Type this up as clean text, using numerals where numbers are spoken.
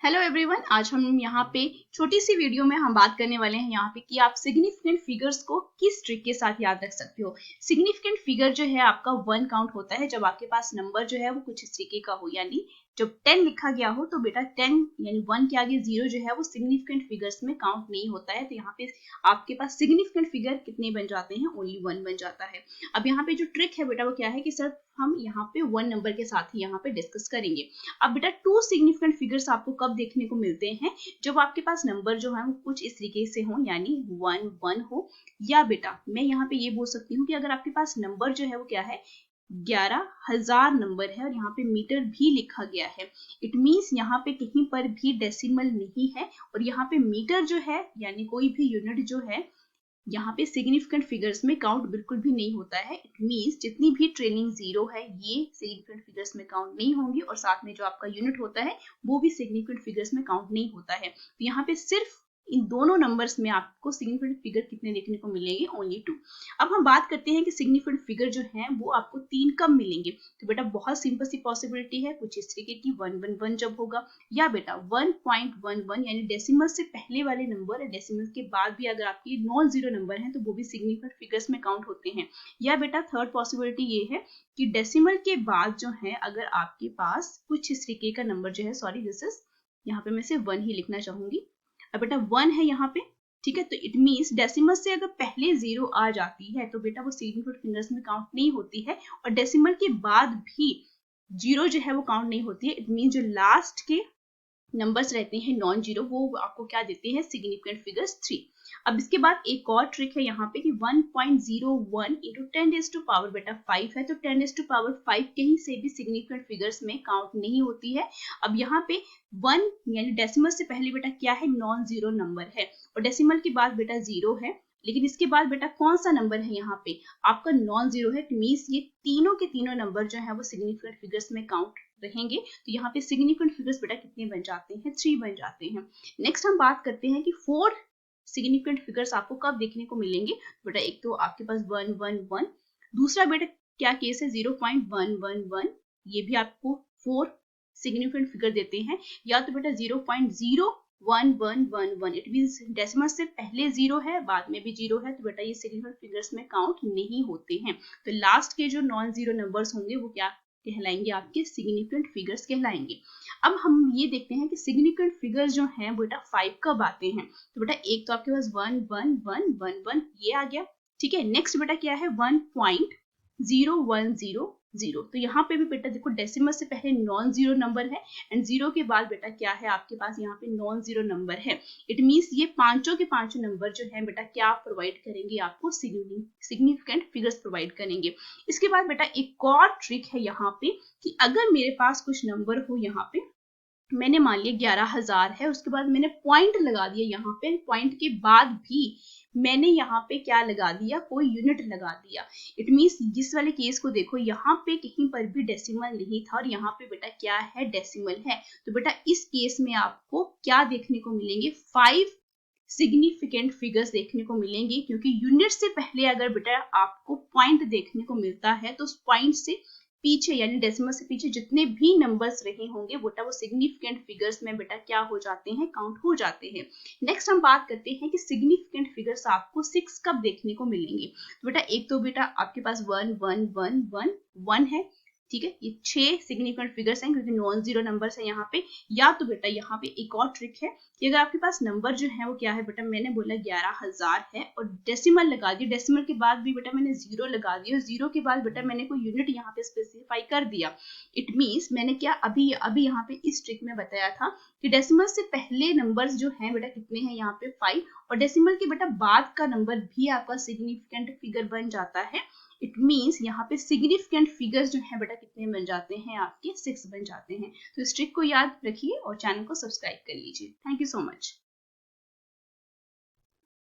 Hello everyone, आज हम यहाँ पे छोटी सी वीडियो में हम बात करने वाले हैं यहाँ पे कि आप सिग्निफिकेंट फिगर्स को किस ट्रिक के साथ याद रख सकते हो। सिग्निफिकेंट फिगर जो है आपका 1 काउंट होता है जब आपके पास नंबर जो है वो कुछ इस तरीके का हो, यानी जब 10 लिखा गया हो तो बेटा 10 यानी 1 के आगे 0 जो है वो सिग्निफिकेंट फिगर्स में काउंट नहीं होता है। तो यहाँ पे आपके पास सिग्निफिकेंट फिगर कितने बन जाते हैं, ओनली 1 बन जाता है। अब यहाँ पे जो ट्रिक है बेटा वो क्या है कि सिर्फ हम यहाँ पे 1 नंबर के साथ ही यहाँ पे डिस्कस करेंगे। अब बेटा 2 सिग्निफिकेंट फिगर्स आपको कब देखने को मिलते हैं, जब आपके पास नंबर जो है वो कुछ इस तरीके से हो, यानी 1 1 हो, या बेटा मैं यहाँ पे ये बोल सकती हूँ कि अगर आपके पास नंबर जो है वो क्या है 11,000 नंबर है और यहाँ पे मीटर भी लिखा गया है। इट मींस यहाँ पे कहीं पर भी डेसिमल नहीं है और यहाँ पे मीटर जो है यानी कोई भी यूनिट जो है यहाँ पे सिग्निफिकेंट फिगर्स में काउंट बिल्कुल भी नहीं होता है। इट मींस जितनी भी ट्रेलिंग जीरो है ये सिग्निफिकेंट फिगर्स में काउंट नहीं होंगी और साथ में जो आपका यूनिट होता है वो भी सिग्निफिकेंट फिगर्स में काउंट नहीं होता है। तो यहाँ पे सिर्फ इन दोनों नंबर्स में आपको सिग्निफिकेंट फिगर कितने देखने को मिलेंगे, ओनली 2। अब हम बात करते हैं कि सिग्निफिकेंट फिगर जो है वो आपको 3 कब मिलेंगे। तो बेटा बहुत सिंपल सी पॉसिबिलिटी है, कुछ इस तरीके की 111 जब होगा, या बेटा 1.11 यानी डेसिमल से पहले वाले नंबर, डेसिमल के बाद भी अगर आपकी नॉन जीरो नंबर है तो वो भी सिग्निफिकेंट फिगर्स में काउंट होते हैं। या बेटा थर्ड पॉसिबिलिटी ये है कि डेसिमल के बाद जो है अगर आपके पास कुछ इस तरीके का नंबर जो है, सॉरी दिस इज यहाँ पे मैं सिर्फ 1 ही लिखना चाहूंगी। अब बेटा 1 है यहाँ पे, ठीक है, तो इट मींस डेसिमल से अगर पहले 0 आ जाती है तो बेटा वो सिग्निफिकेंट फिगर्स में काउंट नहीं होती है और डेसिमल के बाद भी 0 जो है वो काउंट नहीं होती है। इट मींस जो लास्ट के नंबर्स रहते हैं नॉन जीरो वो आपको क्या देते हैं, सिग्निफिकेंट फिगर्स 3। अब इसके बाद एक और ट्रिक है यहाँ पे कि 1.01 इंटू 10⁻⁵ बेटा 5 है तो 10⁻⁵ कहीं से भी सिग्निफिकेंट फिगर्स में काउंट नहीं होती है। अब यहाँ पे 1 यानी डेसिमल से पहले बेटा क्या है, नॉन जीरो नंबर है और डेसिमल के बाद बेटा 0 है, लेकिन इसके बाद बेटा कौन सा नंबर है यहाँ पे आपका नॉन जीरो है। मींस ये तीनों के तीनों नंबर जो है वो सिग्निफिकेंट फिगर्स में काउंट रहेंगे। तो यहाँ पे सिग्निफिकेंट फिगर्स बेटा कितने बन जाते हैं, 3 बन जाते हैं। नेक्स्ट हम बात करते हैं कि 4 सिग्निफिकेंट फिगर्स आपको कब देखने को मिलेंगे। बेटा एक तो आपके पास 111, दूसरा बेटा क्या केस है 0.111, ये भी आपको 4 सिग्निफिकेंट फिगर देते हैं। या तो बेटा 0.01111, इट मींस डेसिमल से पहले 0 है बाद में भी 0 है तो बेटा ये सिग्निफिकेंट फिगर्स में काउंट नहीं होते हैं। तो लास्ट के जो नॉन जीरो नंबर्स होंगे वो क्या कहलाएंगे, आपके सिग्निफिकेंट फिगर्स कहलाएंगे। अब हम ये देखते हैं कि सिग्निफिकेंट फिगर्स जो हैं बेटा 5 कब आते हैं। तो बेटा एक तो आपके पास 11111 ये आ गया, ठीक है। नेक्स्ट बेटा क्या है 1.0100, तो यहाँ पे भी बेटा देखो डेसिमल से पहले नॉन जीरो नंबर है एंड 0 के बाद बेटा क्या है आपके पास यहाँ पे नॉन जीरो नंबर है। इट मींस ये पांचों के पांचों नंबर जो है बेटा क्या प्रोवाइड करेंगे, आपको सिग्निफिकेंट फिगर्स प्रोवाइड करेंगे। इसके बाद बेटा एक और ट्रिक है यहाँ पे कि अगर मेरे पास कुछ नंबर हो, यहाँ पे मैंने मान लिया 11,000 है, उसके बाद मैंने पॉइंट लगा दिया, यहाँ पे पॉइंट के बाद भी मैंने यहाँ पे क्या लगा दिया, कोई यूनिट लगा दिया। इट मींस जिस वाले केस को देखो यहाँ पे कहीं पर भी डेसिमल नहीं था और यहाँ पे बेटा क्या है, डेसिमल है। तो बेटा इस केस में आपको क्या देखने को मिलेंगे, 5 सिग्निफिकेंट फिगर्स देखने को मिलेंगे, क्योंकि यूनिट से पहले अगर बेटा आपको पॉइंट देखने को मिलता है तो उस पॉइंट से पीछे यानी डेसिमल से पीछे जितने भी नंबर्स रहे होंगे बेटा वो सिग्निफिकेंट फिगर्स में बेटा क्या हो जाते हैं, काउंट हो जाते हैं। नेक्स्ट हम बात करते हैं कि सिग्निफिकेंट फिगर्स आपको 6 कब देखने को मिलेंगे। तो बेटा एक तो बेटा आपके पास 1 है, ठीक है, ये 6 सिग्निफिकेंट फिगर्स हैं क्योंकि नॉन जीरो नंबर्स है यहाँ पे। या तो बेटा यहाँ पे एक और ट्रिक है कि अगर आपके पास नंबर जो है वो क्या है बेटा, मैंने बोला 11,000 है और डेसिमल लगा दिया, डेसिमल के बाद भी बेटा मैंने 0 लगा दिया, 0 के बाद बेटा मैंने कोई यूनिट यहाँ पे स्पेसिफाई कर दिया। इट मींस मैंने क्या अभी यहाँ पे इस ट्रिक में बताया था कि डेसिमल से पहले नंबर्स जो हैं बेटा कितने हैं, यहाँ पे 5, और डेसिमल के बेटा बाद का नंबर भी आपका सिग्निफिकेंट फिगर बन जाता है। इट मींस यहाँ पे सिग्निफिकेंट फिगर्स जो है बेटा कितने बन जाते हैं, आपके 6 बन जाते हैं। तो इस ट्रिक को याद रखिए और चैनल को सब्सक्राइब कर लीजिए। Thank you so much.